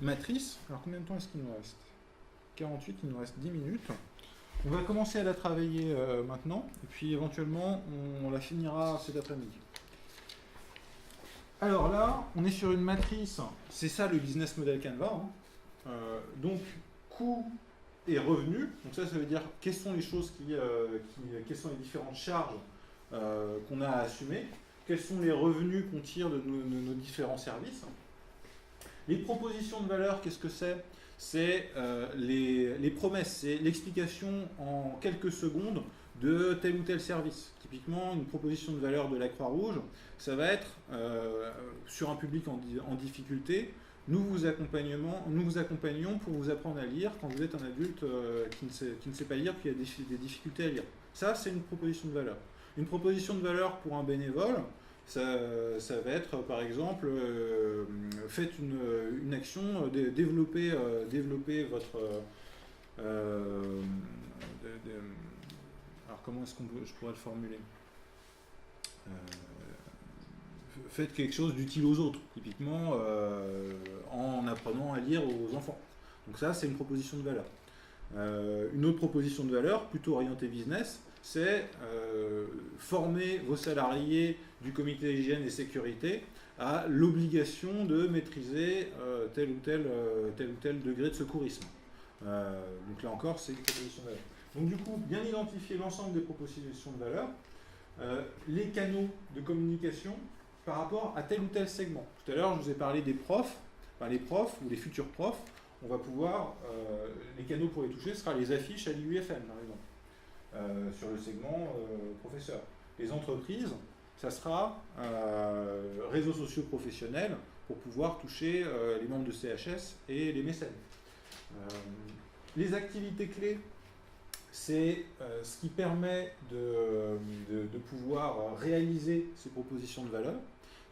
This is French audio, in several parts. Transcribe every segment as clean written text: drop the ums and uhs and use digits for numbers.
matrice. Alors combien de temps est-ce qu'il nous reste? 48, il nous reste 10 minutes. On va commencer à la travailler maintenant, et puis éventuellement on la finira cet après-midi. Alors là, on est sur une matrice, c'est ça le business model Canva. Donc coût et revenu, donc ça veut dire quelles sont les choses quelles sont les différentes charges qu'on a à assumer, quels sont les revenus qu'on tire de nos différents services. Les propositions de valeur, qu'est-ce que c'est? C'est les promesses, c'est l'explication en quelques secondes de tel ou tel service. Typiquement, une proposition de valeur de la Croix-Rouge, ça va être sur un public en difficulté, nous vous accompagnons pour vous apprendre à lire quand vous êtes un adulte qui ne sait pas lire, qui a des difficultés à lire. Ça, c'est une proposition de valeur. Une proposition de valeur pour un bénévole, ça va être, par exemple, faites une action, développez votre... alors, comment est-ce que je pourrais le formuler? Faites quelque chose d'utile aux autres, typiquement en apprenant à lire aux enfants. Donc ça, c'est une proposition de valeur. Une autre proposition de valeur, plutôt orientée business, c'est former vos salariés du comité d'hygiène et sécurité à l'obligation de maîtriser tel ou tel degré de secourisme. Donc là encore, c'est une proposition de valeur. Donc du coup, bien identifier l'ensemble des propositions de valeur, les canaux de communication par rapport à tel ou tel segment. Tout à l'heure, je vous ai parlé des profs, les profs ou les futurs profs. On va pouvoir, les canaux pour les toucher, ce sera les affiches à l'IUFM, par exemple, sur le segment professeur. Les entreprises, ça sera réseaux sociaux professionnels pour pouvoir toucher les membres de CHS et les mécènes. Les activités clés, c'est ce qui permet de pouvoir réaliser ces propositions de valeur.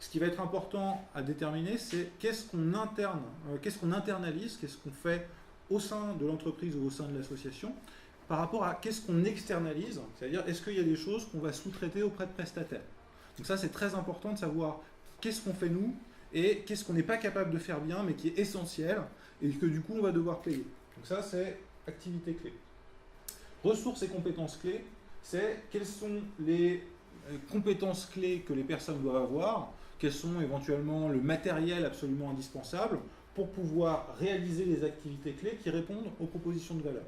Ce qui va être important à déterminer, c'est qu'est-ce qu'on internalise, qu'est-ce qu'on fait au sein de l'entreprise ou au sein de l'association, par rapport à qu'est-ce qu'on externalise, c'est-à-dire est-ce qu'il y a des choses qu'on va sous-traiter auprès de prestataires. Donc ça, c'est très important de savoir qu'est-ce qu'on fait nous et qu'est-ce qu'on n'est pas capable de faire bien, mais qui est essentiel et que du coup, on va devoir payer. Donc ça, c'est activité clé. Ressources et compétences clés, c'est quelles sont les compétences clés que les personnes doivent avoir, quels sont éventuellement le matériel absolument indispensable pour pouvoir réaliser les activités clés qui répondent aux propositions de valeur.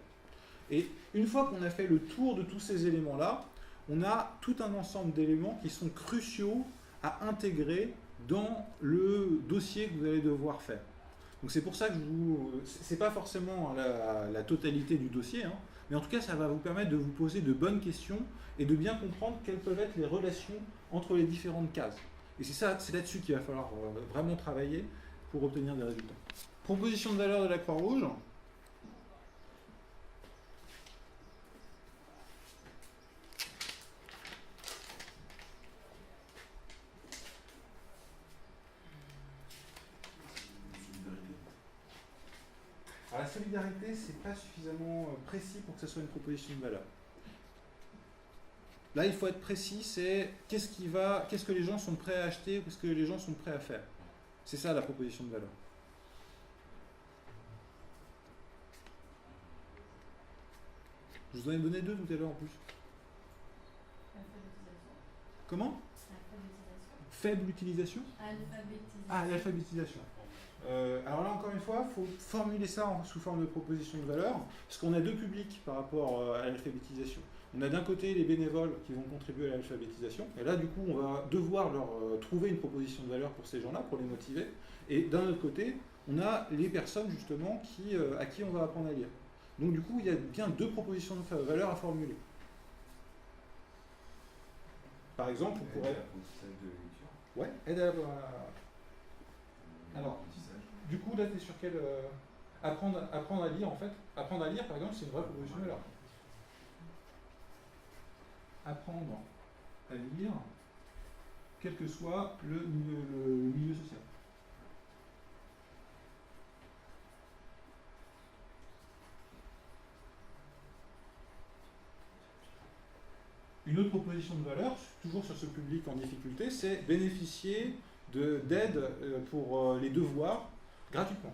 Et une fois qu'on a fait le tour de tous ces éléments-là, on a tout un ensemble d'éléments qui sont cruciaux à intégrer dans le dossier que vous allez devoir faire. Donc c'est pour ça que c'est pas forcément la totalité du dossier, hein, mais en tout cas ça va vous permettre de vous poser de bonnes questions et de bien comprendre quelles peuvent être les relations entre les différentes cases. Et c'est là-dessus qu'il va falloir vraiment travailler pour obtenir des résultats. Proposition de valeur de la Croix-Rouge. Alors la solidarité, c'est pas suffisamment précis pour que ce soit une proposition de valeur. Là, il faut être précis, c'est qu'est-ce que les gens sont prêts à acheter ou qu'est-ce que les gens sont prêts à faire. C'est ça la proposition de valeur. Je vous en ai donné deux tout à l'heure en plus. Comment? Faible utilisation. L'alphabétisation. Alors là, encore une fois, il faut formuler ça sous forme de proposition de valeur, parce qu'on a deux publics par rapport à l'alphabétisation. On a d'un côté les bénévoles qui vont contribuer à l'alphabétisation, et là, du coup, on va devoir leur trouver une proposition de valeur pour ces gens-là, pour les motiver. Et d'un autre côté, on a les personnes, justement, à qui on va apprendre à lire. Donc, du coup, il y a bien deux propositions de valeur à formuler. Par exemple, on pourrait... Ouais, aide à la... Alors, du coup, là, tu es sur quel... apprendre à lire, en fait. Apprendre à lire, par exemple, c'est une vraie proposition de valeur. Apprendre à lire, quel que soit le milieu social. Une autre proposition de valeur, toujours sur ce public en difficulté, c'est bénéficier d'aide pour les devoirs gratuitement.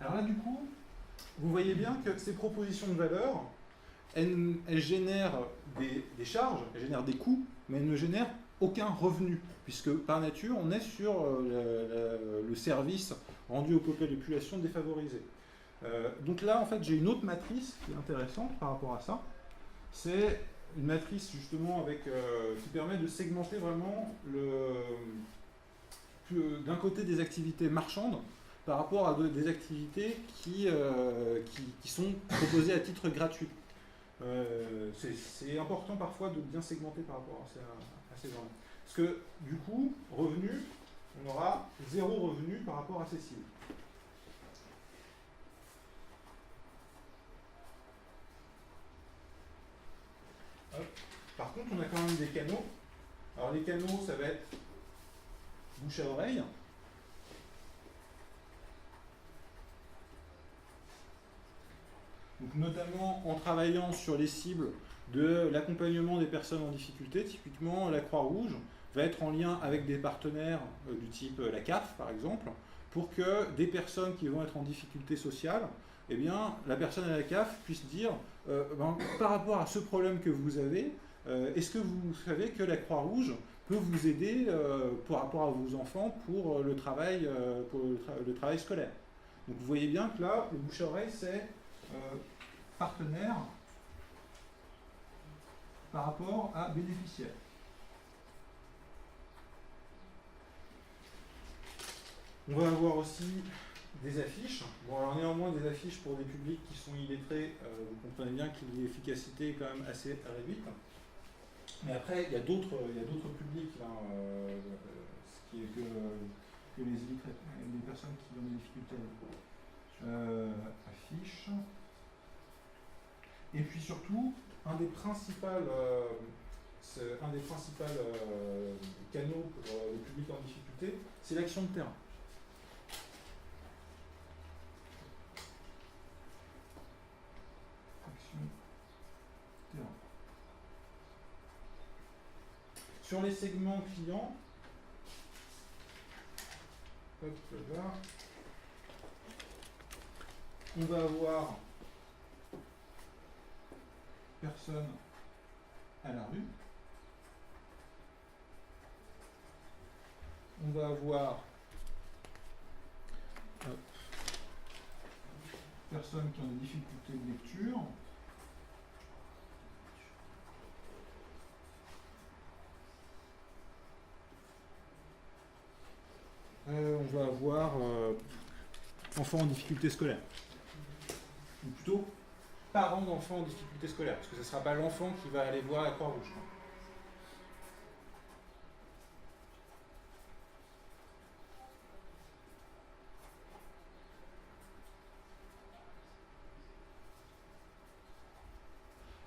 Alors là, du coup, vous voyez bien que ces propositions de valeur, elles génèrent des charges, elles génèrent des coûts, mais elles ne génèrent aucun revenu, puisque par nature, on est sur le service rendu aux populations défavorisées. Donc là, en fait, j'ai une autre matrice qui est intéressante par rapport à ça. C'est une matrice, justement, qui permet de segmenter vraiment d'un côté des activités marchandes par rapport à des activités qui sont proposées à titre gratuit. C'est important parfois de bien segmenter par rapport à ces gens-là. Parce que du coup, revenu, on aura 0 revenu par rapport à ces cibles. Hop. Par contre, on a quand même des canaux. Alors les canaux, ça va être bouche à oreille. Donc, notamment en travaillant sur les cibles de l'accompagnement des personnes en difficulté, typiquement la Croix-Rouge va être en lien avec des partenaires du type la CAF par exemple, pour que des personnes qui vont être en difficulté sociale, eh bien, la personne à la CAF puisse dire par rapport à ce problème que vous avez, est-ce que vous savez que la Croix-Rouge peut vous aider par rapport à vos enfants pour le travail scolaire. Donc vous voyez bien que là, le bouche-à-oreille, c'est partenaire par rapport à bénéficiaire. On va avoir aussi des affiches. Bon, alors néanmoins, des affiches pour des publics qui sont illettrés, vous comprenez bien que l'efficacité est quand même assez réduite. Mais après, il y a d'autres publics, là, ce qui est que les illettrés, les personnes qui ont des difficultés. Affiches. Et puis surtout, un des principaux canaux pour le public en difficulté, c'est l'action de terrain. Action de terrain. Sur les segments clients, hop là, on va avoir personne à la rue. On va avoir personnes qui ont des difficultés de lecture. On va avoir enfants en difficulté scolaire. Ou plutôt, parents d'enfants en difficulté scolaire, parce que ce ne sera pas l'enfant qui va aller voir la Croix-Rouge.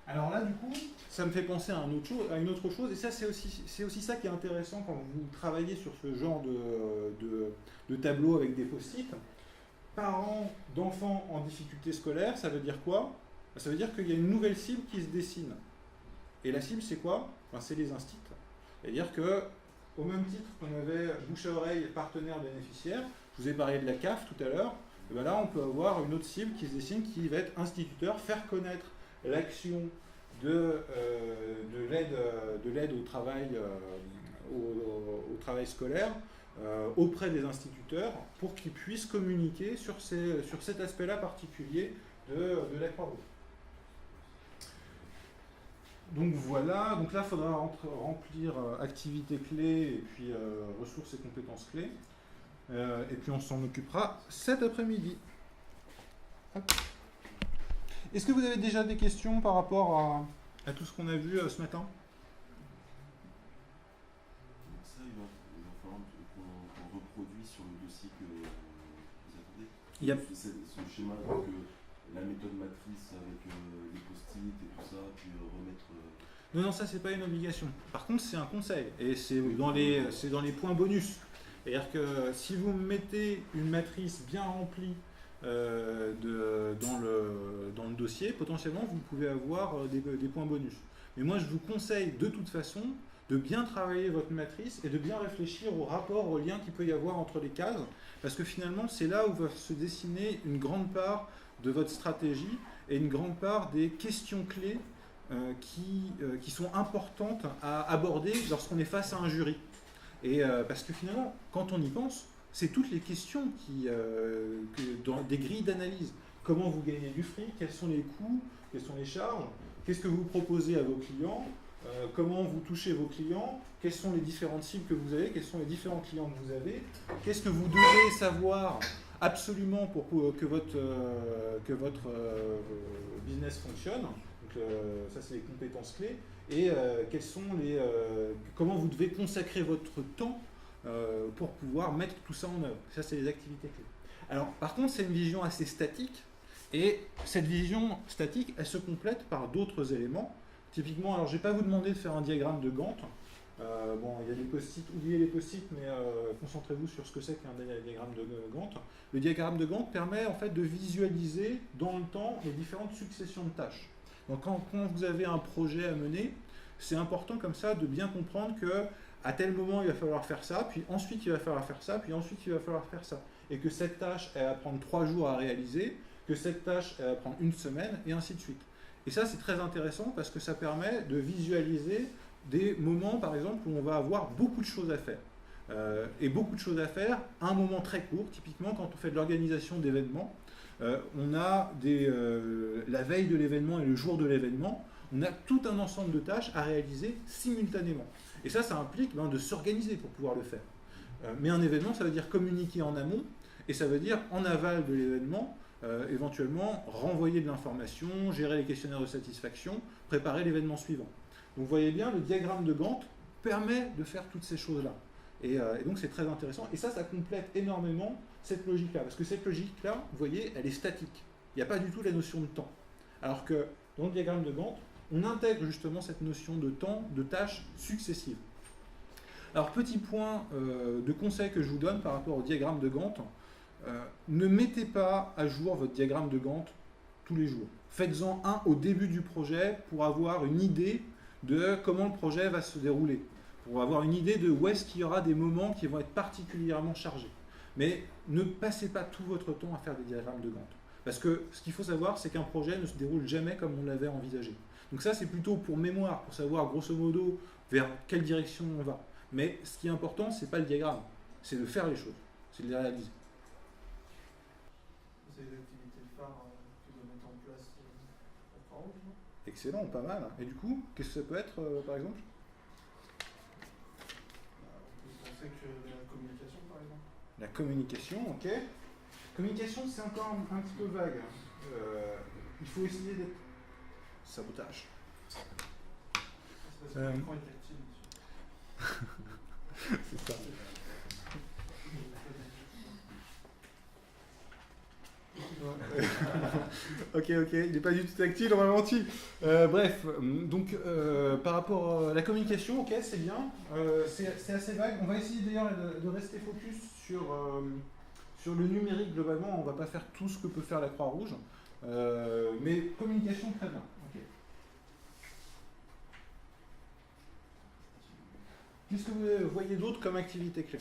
Alors là, du coup, ça me fait penser à une autre chose, et ça, c'est aussi ça qui est intéressant quand vous travaillez sur ce genre de tableau avec des post-it. Parents d'enfants en difficulté scolaire, ça veut dire quoi? Ça veut dire qu'il y a une nouvelle cible qui se dessine. Et la cible, c'est quoi? C'est les instituts. C'est-à-dire que, au même titre qu'on avait bouche à oreille, partenaire bénéficiaire, je vous ai parlé de la CAF tout à l'heure, et bien là, on peut avoir une autre cible qui se dessine, qui va être instituteur, faire connaître l'action de l'aide au travail scolaire auprès des instituteurs pour qu'ils puissent communiquer sur cet aspect-là particulier de la Croix-Rouge. Donc voilà, donc là il faudra remplir activités clés et puis ressources et compétences clés. Et puis on s'en occupera cet après-midi. Est-ce que vous avez déjà des questions par rapport à tout ce qu'on a vu ce matin? Ça, il va falloir qu'on reproduise sur le dossier que vous attendez. Yep. Ce schéma avec la méthode matrice avec les post-it et tout ça, puis remettre... Non, ça c'est pas une obligation. Par contre, c'est un conseil et c'est dans les points bonus. C'est-à-dire que si vous mettez une matrice bien remplie dans le dossier, potentiellement vous pouvez avoir des points bonus. Mais moi je vous conseille de toute façon de bien travailler votre matrice et de bien réfléchir au rapport, au lien qu'il peut y avoir entre les cases, parce que finalement, c'est là où va se dessiner une grande part de votre stratégie et une grande part des questions clés qui sont importantes à aborder lorsqu'on est face à un jury. Et parce que finalement, quand on y pense, c'est toutes les questions dans des grilles d'analyse. Comment vous gagnez du fric? Quels sont les coûts? Quelles sont les charges? Qu'est-ce que vous proposez à vos clients? Comment vous touchez vos clients? Quelles sont les différentes cibles que vous avez? Quels sont les différents clients que vous avez? Qu'est-ce que vous devez savoir absolument pour que votre business fonctionne? Donc, ça, c'est les compétences clés. Et comment vous devez consacrer votre temps pour pouvoir mettre tout ça en œuvre. Ça, c'est les activités clés. Alors, par contre, c'est une vision assez statique. Et cette vision statique, elle se complète par d'autres éléments. Typiquement, alors je ne vais pas vous demander de faire un diagramme de Gantt. Bon, il y a des post-it, oubliez les post-it, mais concentrez-vous sur ce que c'est qu'un diagramme de Gantt. Le diagramme de Gantt permet en fait de visualiser dans le temps les différentes successions de tâches. Donc quand vous avez un projet à mener, c'est important comme ça de bien comprendre que à tel moment il va falloir faire ça, puis ensuite il va falloir faire ça, puis ensuite il va falloir faire ça. Et que cette tâche, elle va prendre 3 jours à réaliser, que cette tâche, elle va prendre 1 semaine, et ainsi de suite. Et ça, c'est très intéressant parce que ça permet de visualiser des moments, par exemple, où on va avoir beaucoup de choses à faire. Et beaucoup de choses à faire à un moment très court. Typiquement, quand on fait de l'organisation d'événements, on a la veille de l'événement et le jour de l'événement, on a tout un ensemble de tâches à réaliser simultanément. Et ça implique de s'organiser pour pouvoir le faire. Mais un événement, ça veut dire communiquer en amont, et ça veut dire en aval de l'événement, éventuellement renvoyer de l'information, gérer les questionnaires de satisfaction, préparer l'événement suivant. Donc vous voyez bien, le diagramme de Gantt permet de faire toutes ces choses-là. Et donc c'est très intéressant. Et ça complète énormément cette logique-là. Parce que cette logique-là, vous voyez, elle est statique. Il n'y a pas du tout la notion de temps. Alors que dans le diagramme de Gantt, on intègre justement cette notion de temps, de tâches successives. Alors petit point de conseil que je vous donne par rapport au diagramme de Gantt, ne mettez pas à jour votre diagramme de Gantt tous les jours. Faites-en un au début du projet pour avoir une idée de comment le projet va se dérouler, pour avoir une idée de où est-ce qu'il y aura des moments qui vont être particulièrement chargés. Mais ne passez pas tout votre temps à faire des diagrammes de Gantt. Parce que ce qu'il faut savoir, c'est qu'un projet ne se déroule jamais comme on l'avait envisagé. Donc ça, c'est plutôt pour mémoire, pour savoir grosso modo vers quelle direction on va. Mais ce qui est important, c'est pas le diagramme, c'est de faire les choses, c'est de les réaliser. C'est les activités phares que vous mettez en place à Orange. Excellent, pas mal. Et du coup, qu'est-ce que ça peut être, par exemple? On peut penser que la communication, par exemple. La communication, ok. Communication, c'est encore un petit peu vague. Il faut essayer d'être... Sabotage. C'est parce que l'écran est tactile, monsieur. C'est ça. Ok, il n'est pas du tout tactile, on m'a menti. Bref, donc par rapport à la communication, ok, c'est bien. C'est assez vague. On va essayer d'ailleurs de rester focus sur le numérique globalement. On ne va pas faire tout ce que peut faire la Croix-Rouge. Mais communication, très bien. Okay. Qu'est-ce que vous voyez d'autre comme activité clé?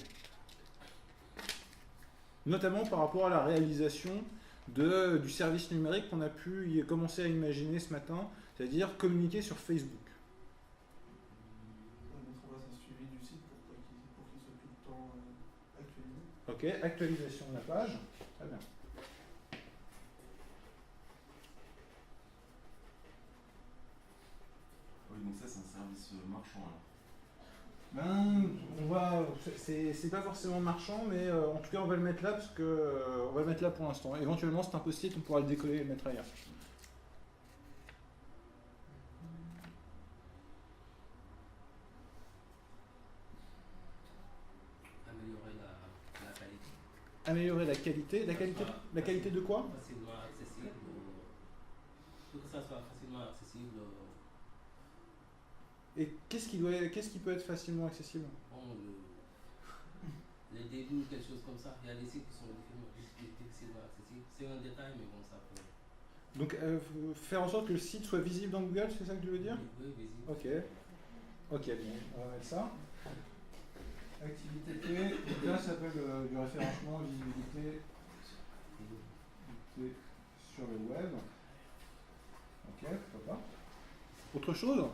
Notamment par rapport à la réalisation du service numérique qu'on a pu commencer à imaginer ce matin, c'est-à-dire communiquer sur Facebook. Mettre en place un suivi du site pour qu'il soit tout le temps actualisé. Ok, actualisation de la page. Très bien. Oui, donc ça, c'est un service marchand alors. C'est pas forcément marchand, mais en tout cas on va le mettre là parce que on va le mettre là pour l'instant. Éventuellement c'est un post-it, on pourra le décoller et le mettre ailleurs. Améliorer la qualité. Améliorer la qualité. La qualité de quoi? Facilement accessible. Pour que ça soit facilement accessible. Et qu'est-ce qui peut être facilement accessible? Bon, les débuts, quelque chose comme ça. Il y a des sites qui sont difficilement accessibles. C'est un détail, mais bon, ça peut. Donc faire en sorte que le site soit visible dans Google, c'est ça que tu veux dire? Oui, visible. Ok. Ok, bon, on va mettre ça. Activité clé, donc là ça s'appelle du référencement, visibilité sur le web. Ok, pourquoi pas. Autre chose?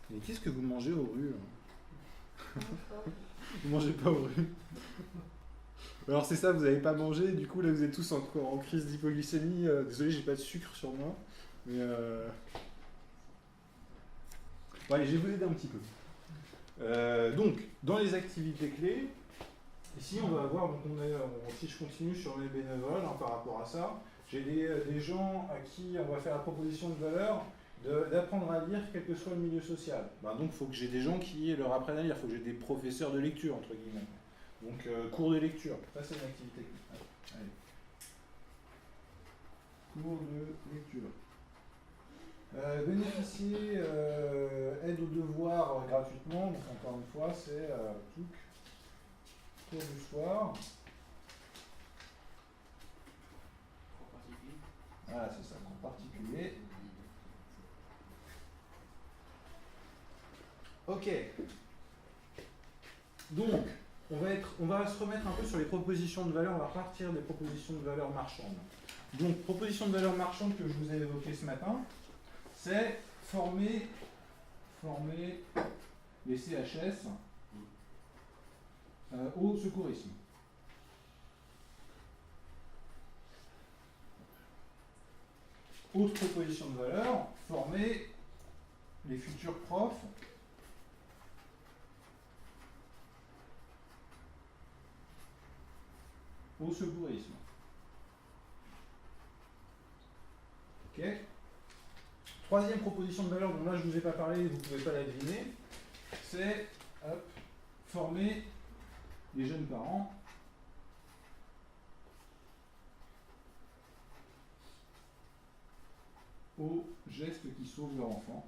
Mais qu'est-ce que vous mangez aux rues là? Vous mangez pas aux rues? Alors c'est ça, vous n'avez pas mangé, du coup là vous êtes tous en crise d'hypoglycémie. Désolé, j'ai pas de sucre sur moi. Mais bon, allez, je vais vous aider un petit peu. Donc, dans les activités clés, ici on va avoir, donc si je continue sur mes bénévoles par rapport à ça, j'ai des gens à qui on va faire la proposition de valeur d'apprendre à lire quel que soit le milieu social. Donc il faut que j'ai des gens qui leur apprennent à lire, il faut que j'ai des professeurs de lecture, entre guillemets. Donc cours de lecture, ça c'est une activité clé. Allez. Cours de lecture. Bénéficier aide aux devoirs gratuitement, donc encore une fois c'est cours du soir. Voilà, c'est ça, cours particulier. Ok. Donc, on va se remettre un peu sur les propositions de valeur, on va partir des propositions de valeur marchandes. Donc, proposition de valeur marchande que je vous ai évoquée ce matin, c'est former les CHS au secourisme. Autre proposition de valeur, former les futurs profs au secourisme. Ok. Troisième proposition de valeur, dont là je ne vous ai pas parlé, vous ne pouvez pas la deviner, c'est former les jeunes parents aux gestes qui sauvent leur enfant.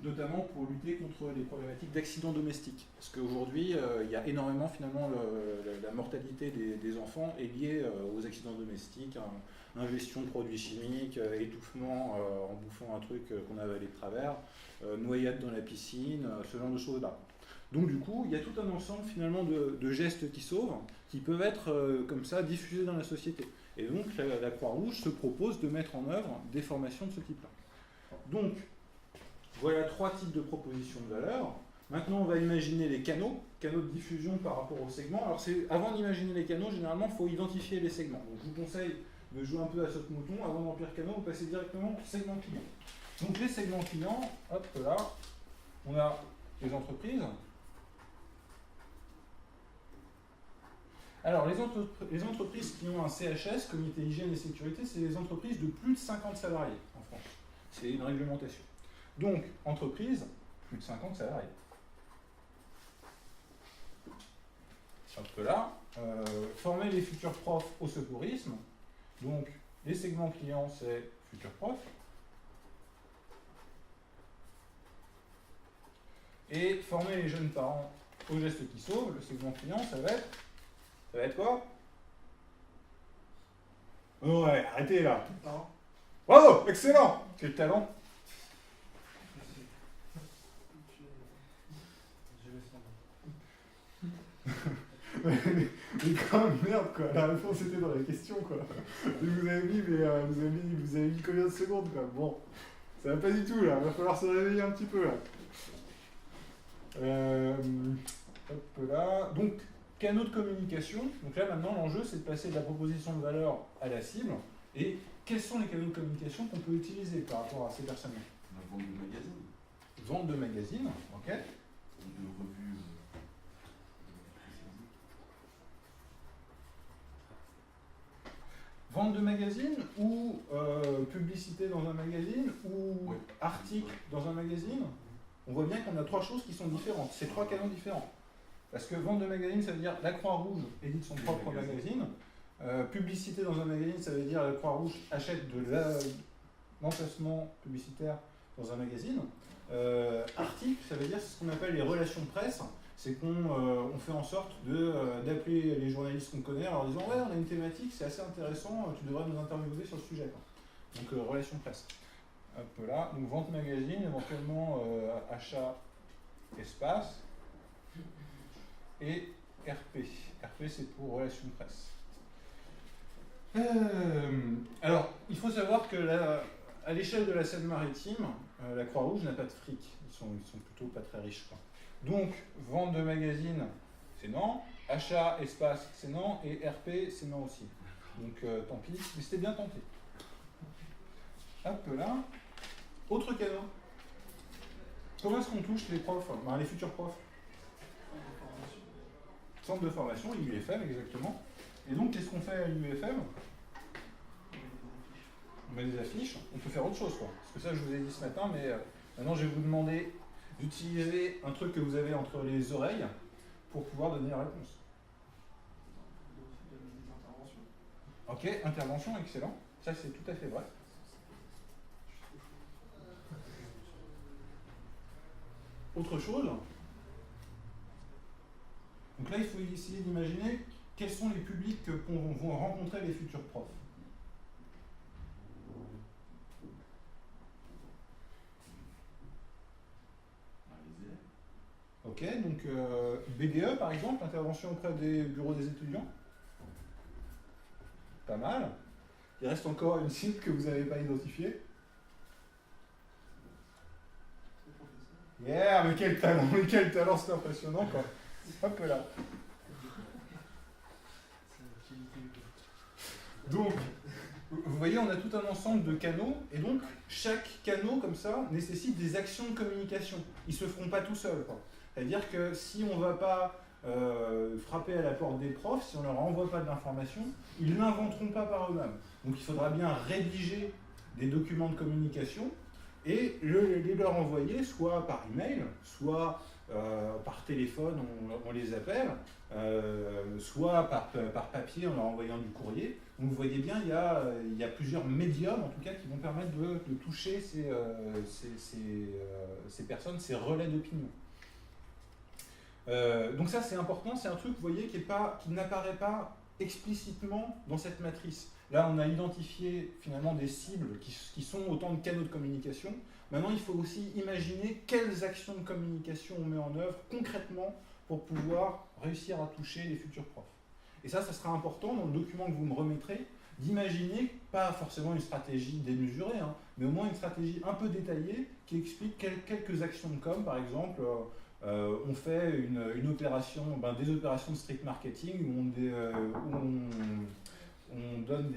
Notamment pour lutter contre les problématiques d'accidents domestiques. Parce qu'aujourd'hui, il y a énormément, finalement, la mortalité des enfants est liée aux accidents domestiques, ingestion de produits chimiques, étouffement en bouffant un truc qu'on a avalé de travers, noyade dans la piscine, ce genre de choses-là. Donc du coup, il y a tout un ensemble, finalement, de gestes qui sauvent, qui peuvent être, comme ça, diffusés dans la société. Et donc, la Croix-Rouge se propose de mettre en œuvre des formations de ce type-là. Donc, voilà 3 types de propositions de valeur. Maintenant, on va imaginer les canaux de diffusion par rapport aux segments. Alors, avant d'imaginer les canaux, généralement, il faut identifier les segments. Donc, je vous conseille de jouer un peu à saute-mouton. Avant d'emplir canaux, vous passez directement au segment client. Donc, les segments clients, hop là, on a les entreprises. Alors, les entreprises qui ont un CHS, Comité Hygiène et Sécurité, c'est les entreprises de plus de 50 salariés en France. C'est une réglementation. Donc, entreprise, plus de 50 salariés. Hop là, former les futurs profs au secourisme. Donc, les segments clients, c'est futurs profs. Et former les jeunes parents aux gestes qui sauvent, le segment client, ça va être quoi? Ouais, arrêtez là. Bravo, excellent. Quel talent. Mais quand même, merde quoi, la réponse était dans la question quoi. Et vous avez mis, vous avez mis combien de secondes quoi. Bon, ça va pas du tout là, va falloir se réveiller un petit peu là. Hop là, donc canaux de communication. Donc là maintenant l'enjeu c'est de passer de la proposition de valeur à la cible. Et quels sont les canaux de communication qu'on peut utiliser par rapport à ces personnes-là? La vente de magazines. Vente de magazines, ok. Ou de revues. Vente de magazine ou publicité dans un magazine ou article dans un magazine, on voit bien qu'on a 3 choses qui sont différentes. C'est 3 canaux différents. Parce que vente de magazine, ça veut dire la Croix-Rouge édite son propre magazine. Publicité dans un magazine, ça veut dire la Croix-Rouge achète de l'emplacement publicitaire dans un magazine. Article, ça veut dire ce qu'on appelle les relations presse. c'est qu'on fait en sorte d'appeler les journalistes qu'on connaît en leur disant « Ouais, on a une thématique, c'est assez intéressant, tu devrais nous interviewer sur le sujet. » Donc, relations presse. Hop là, donc vente magazine, éventuellement achat espace et RP. RP, c'est pour relations presse. Alors, il faut savoir que à l'échelle de la Seine-Maritime, la Croix-Rouge n'a pas de fric. Ils sont plutôt pas très riches, quoi. Donc, vente de magazine, c'est non. Achat, espace, c'est non. Et RP, c'est non aussi. Donc, tant pis. Mais c'était bien tenté. Hop là. Autre canot. Comment est-ce qu'on touche les profs, les futurs profs? Centre de formation, l'UFM, exactement. Et donc, qu'est-ce qu'on fait à l'UFM? On met des affiches. On peut faire autre chose, quoi. Parce que ça, je vous ai dit ce matin, mais maintenant, je vais vous demander d'utiliser un truc que vous avez entre les oreilles pour pouvoir donner la réponse. Ok, intervention, excellent. Ça, c'est tout à fait vrai. Autre chose. Donc là, il faut essayer d'imaginer quels sont les publics que vont rencontrer les futurs profs. Ok, donc BDE par exemple, intervention auprès des bureaux des étudiants. Pas mal. Il reste encore une cible que vous n'avez pas identifiée. Yeah, mais quel talent, c'est impressionnant quoi. Hop là. Donc, vous voyez, on a tout un ensemble de canaux, et donc chaque canal comme ça nécessite des actions de communication. Ils ne se feront pas tout seuls, quoi. C'est-à-dire que si on ne va pas frapper à la porte des profs, si on ne leur envoie pas de l'information, ils ne l'inventeront pas par eux-mêmes. Donc il faudra bien rédiger des documents de communication et les leur envoyer soit par email, soit par téléphone, on les appelle, soit par papier en leur envoyant du courrier. Donc vous voyez bien, il y a plusieurs médiums en tout cas qui vont permettre de toucher ces personnes, ces relais d'opinion. Donc ça c'est important, c'est un truc vous voyez qui n'apparaît pas explicitement dans cette matrice. Là on a identifié finalement des cibles qui sont autant de canaux de communication. Maintenant il faut aussi imaginer quelles actions de communication on met en œuvre concrètement pour pouvoir réussir à toucher les futurs profs. Et ça sera important dans le document que vous me remettrez, d'imaginer, pas forcément une stratégie démesurée, hein, mais au moins une stratégie un peu détaillée qui explique quelques actions de com, par exemple. On fait une opération, des opérations de street marketing où on donne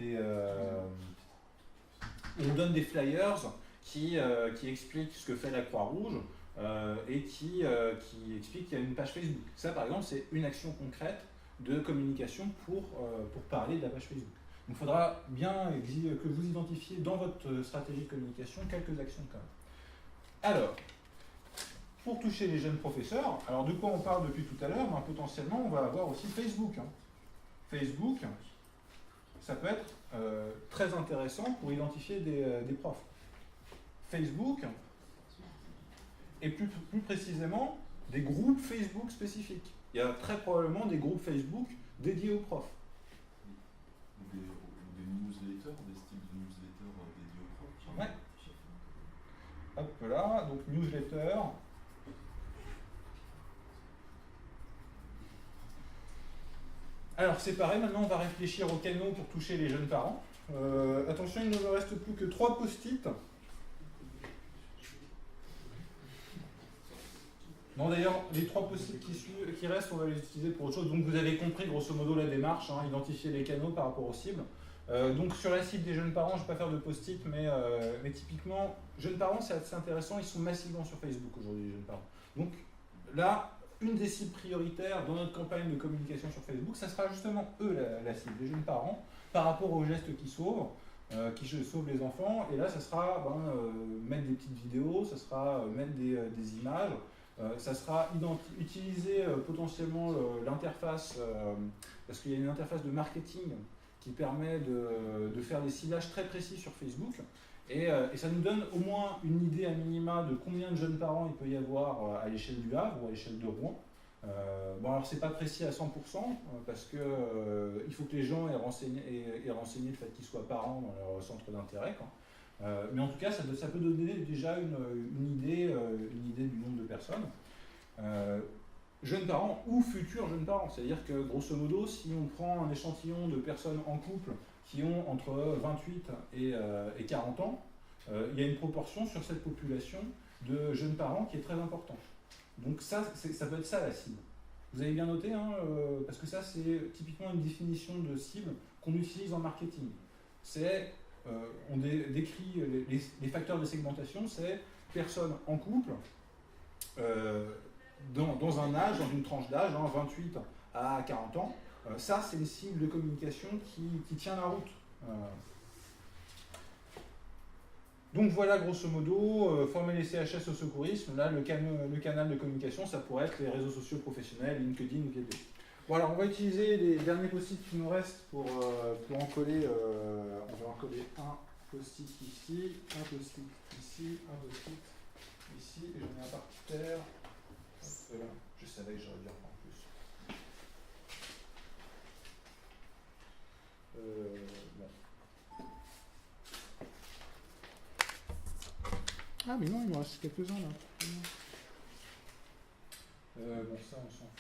des flyers qui expliquent ce que fait la Croix-Rouge et qui expliquent qu'il y a une page Facebook. Ça, par exemple, c'est une action concrète de communication pour parler de la page Facebook. Donc il faudra bien que vous identifiez dans votre stratégie de communication quelques actions quand même. Alors, pour toucher les jeunes professeurs, alors de quoi on parle depuis tout à l'heure, potentiellement on va avoir aussi Facebook. Facebook, ça peut être très intéressant pour identifier des profs. Facebook, et plus précisément des groupes Facebook spécifiques. Il y a très probablement des groupes Facebook dédiés aux profs. Des newsletters, des styles de newsletters dédiés aux profs. Ouais. Hop là, donc newsletter. Alors c'est pareil, maintenant on va réfléchir aux canaux pour toucher les jeunes parents. Attention, il ne me reste plus que 3 post-it. Non d'ailleurs, les 3 post-it qui restent, on va les utiliser pour autre chose. Donc vous avez compris grosso modo la démarche, identifier les canaux par rapport aux cibles. Donc sur la cible des jeunes parents, je ne vais pas faire de post-it, mais typiquement, jeunes parents c'est assez intéressant, ils sont massivement sur Facebook aujourd'hui les jeunes parents. Donc là, une des cibles prioritaires dans notre campagne de communication sur Facebook, ça sera justement eux la cible, les jeunes parents, par rapport aux gestes qui sauvent les enfants. Et là, ça sera mettre des petites vidéos, ça sera mettre des images, ça sera utiliser potentiellement l'interface, parce qu'il y a une interface de marketing qui permet de faire des ciblages très précis sur Facebook. Et ça nous donne au moins une idée à minima de combien de jeunes parents il peut y avoir à l'échelle du Havre ou à l'échelle de Rouen. Bon, alors c'est pas précis à 100%, parce que il faut que les gens aient renseigné le fait qu'ils soient parents dans leur centre d'intérêt, quoi. Mais en tout cas, ça peut donner déjà une idée du nombre de personnes. Jeunes parents ou futurs jeunes parents. C'est-à-dire que, grosso modo, si on prend un échantillon de personnes en couple qui ont entre 28 et 40 ans, il y a une proportion sur cette population de jeunes parents qui est très importante. Donc ça peut être ça la cible. Vous avez bien noté, hein, parce que ça c'est typiquement une définition de cible qu'on utilise en marketing. On décrit les facteurs de segmentation, c'est personnes en couple, dans un âge, dans une tranche d'âge, 28 à 40 ans. Ça c'est une cible de communication qui tient la route. Donc voilà, grosso modo, former les CHS au secourisme. Là, le canal de communication, ça pourrait être les réseaux sociaux professionnels, LinkedIn ou KT. Bon, alors on va utiliser les derniers post-it qui nous restent pour en coller. On va en coller un post-it ici, un post-it ici, un post-it ici, et j'en ai un par terre. Hop là. Je savais que j'aurais dû en prendre plus. Bon. Ah mais non, il me reste quelques-uns là. Bon, ça on s'en fout.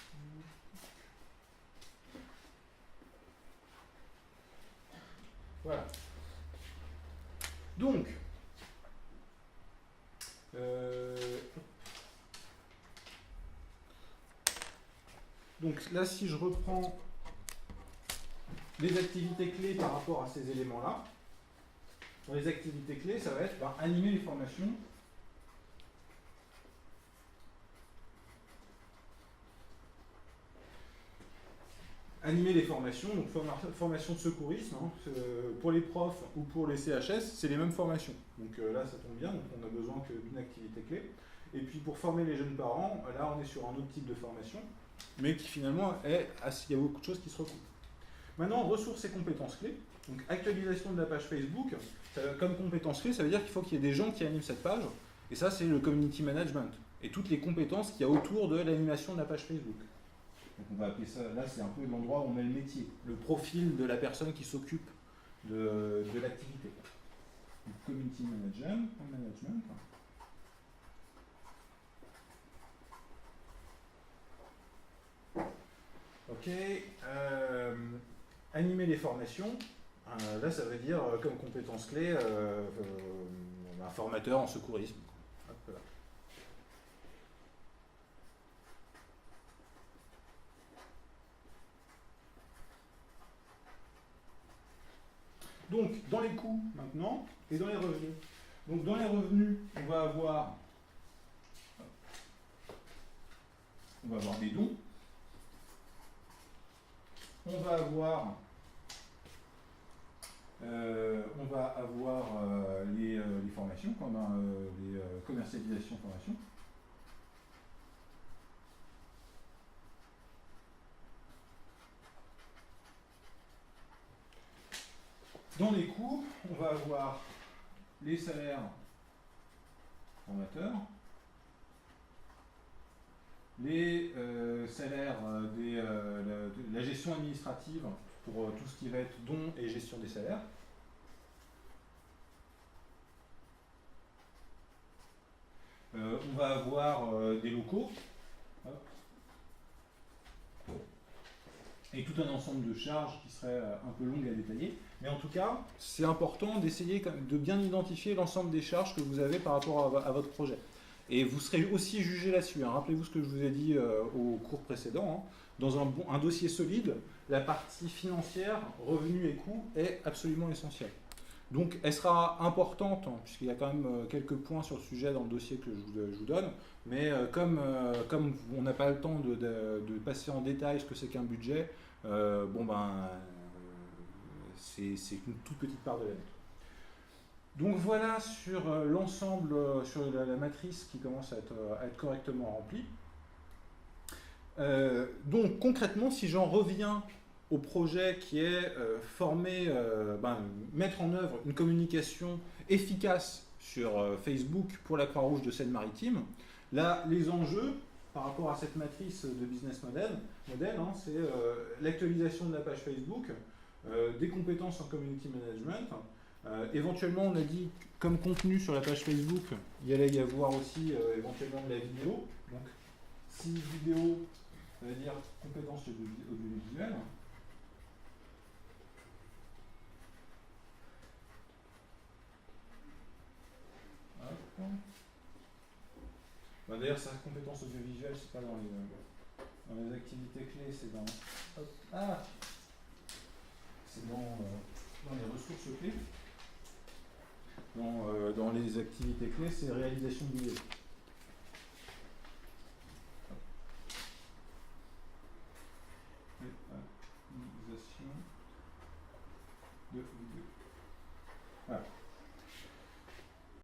Voilà. Donc là, si je reprends les activités clés par rapport à ces éléments-là, dans les activités clés, ça va être animer les formations. Animer les formations, donc formation de secourisme, hein, pour les profs ou pour les CHS, c'est les mêmes formations. Donc là, ça tombe bien, donc on a besoin que d'une activité clé. Et puis pour former les jeunes parents, là, on est sur un autre type de formation, mais qui finalement il y a beaucoup de choses qui se recoupent. Maintenant, ressources et compétences clés. Donc actualisation de la page Facebook, comme compétences clés, ça veut dire qu'il faut qu'il y ait des gens qui animent cette page. Et ça, c'est le community management. Et toutes les compétences qu'il y a autour de l'animation de la page Facebook. Donc on va appeler ça, là c'est un peu l'endroit où on met le métier, le profil de la personne qui s'occupe de l'activité. Donc community management. Ok, animer les formations, là ça veut dire comme compétence clé, un formateur en secourisme. Hop là. Donc, dans les coûts maintenant et dans les revenus. Donc, dans les revenus, on va avoir des dons. On va avoir les formations, comme les commercialisations formations. Dans les coûts, on va avoir les salaires formateurs, les salaires de la gestion administrative pour tout ce qui va être dons et gestion des salaires. On va avoir des locaux. Hop. Et tout un ensemble de charges qui seraient un peu longues à détailler. Mais en tout cas, c'est important d'essayer de bien identifier l'ensemble des charges que vous avez par rapport à votre projet. Et vous serez aussi jugé là-dessus. Hein. Rappelez-vous ce que je vous ai dit au cours précédent. Hein. Dans un dossier solide, la partie financière, revenus et coûts, est absolument essentielle. Donc elle sera importante, hein, puisqu'il y a quand même quelques points sur le sujet dans le dossier que je vous donne. Mais comme on n'a pas le temps de passer en détail ce que c'est qu'un budget, c'est une toute petite part de la lettre. Donc voilà sur l'ensemble, sur la matrice qui commence à être correctement remplie. Donc concrètement, si j'en reviens au projet qui est mettre en œuvre une communication efficace sur Facebook pour la Croix-Rouge de Seine-Maritime, là les enjeux, par rapport à cette matrice de business model, hein, c'est l'actualisation de la page Facebook, des compétences en community management. Éventuellement, on a dit, comme contenu sur la page Facebook, il allait y avoir aussi éventuellement de la vidéo. Donc, si vidéo, ça veut dire compétences audiovisuelles. Ben, d'ailleurs, sa compétence audiovisuelle, c'est pas dans les activités clés, c'est dans. Hop, c'est dans les ressources clés. Dans les activités clés, c'est réalisation de vidéo.